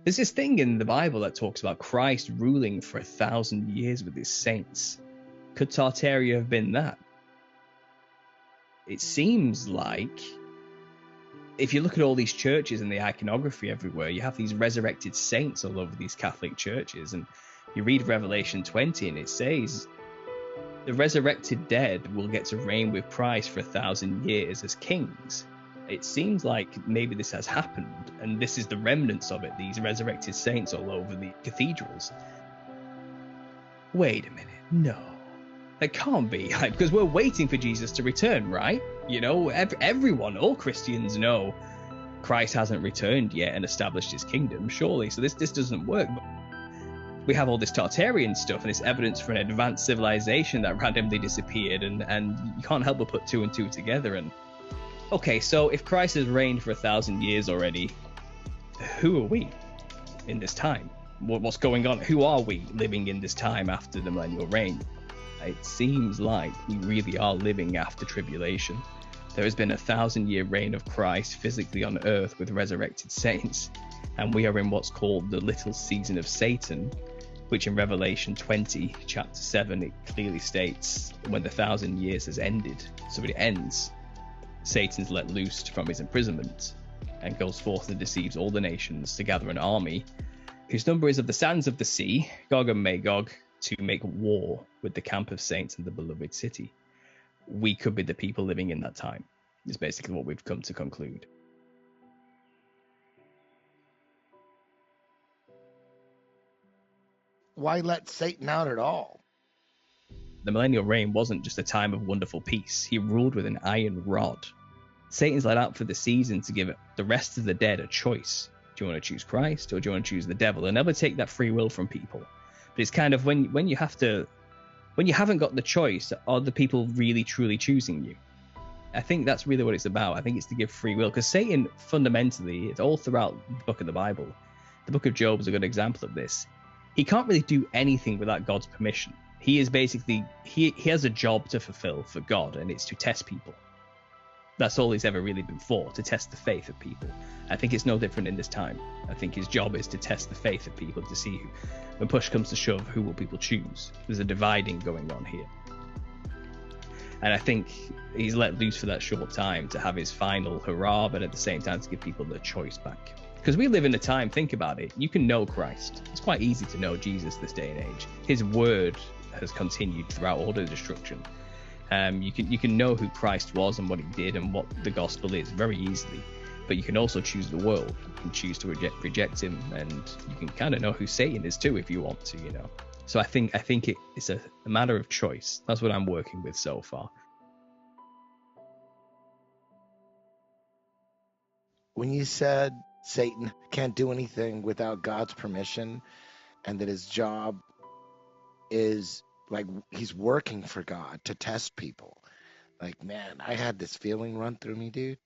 There's this thing in the Bible that talks about Christ ruling for 1,000 years with his saints. Could Tartaria have been that? It seems like, if you look at all these churches and the iconography everywhere, you have these resurrected saints all over these Catholic churches. And you read Revelation 20 and it says the resurrected dead will get to reign with Christ for 1,000 years as kings. It seems like maybe this has happened, and this is the remnants of it, these resurrected saints all over the cathedrals. Wait a minute, no. That can't be, because we're waiting for Jesus to return, right? You know, everyone, all Christians know Christ hasn't returned yet and established his kingdom, surely, so this doesn't work. But we have all this Tartarian stuff and this evidence for an advanced civilization that randomly disappeared, and you can't help but put two and two together. And okay, so if Christ has reigned for 1,000 years already, who are we in this time? What's going on? Who are we living in this time after the millennial reign? It seems like we really are living after tribulation. There has been 1,000-year reign of Christ physically on earth with resurrected saints, and we are in what's called the little season of Satan, which in Revelation 20, chapter 7, it clearly states when the 1,000 years has ended. So it ends. Satan's let loose from his imprisonment and goes forth and deceives all the nations to gather an army whose number is of the sands of the sea, Gog and Magog, to make war with the camp of saints in the beloved city. We could be the people living in that time, is basically what we've come to conclude. Why let Satan out at all? The millennial reign wasn't just a time of wonderful peace. He ruled with an iron rod. Satan's let out for the season to give the rest of the dead a choice. Do you want to choose Christ or do you want to choose the devil? And never take that free will from people. But it's kind of when you haven't got the choice, are the people really truly choosing you? I think that's really what it's about. I think it's to give free will, because Satan fundamentally, it's all throughout the book of the Bible. The book of Job is a good example of this. He can't really do anything without God's permission. He is basically, he has a job to fulfill for God, and it's to test people. That's all he's ever really been for, to test the faith of people. I think it's no different in this time. I think his job is to test the faith of people, to see who, when push comes to shove, who will people choose. There's a dividing going on here. And I think he's let loose for that short time to have his final hurrah, but at the same time to give people the choice back. Because we live in a time, think about it, you can know Christ. It's quite easy to know Jesus this day and age. His word has continued throughout all the destruction. You can know who Christ was and what he did and what the gospel is very easily. But you can also choose the world. You can choose to reject him, and you can kind of know who Satan is too if you want to, you know. So I think it's a matter of choice. That's what I'm working with so far. When you said Satan can't do anything without God's permission, and that his job is like he's working for God to test people, like, man, I had this feeling run through me, dude.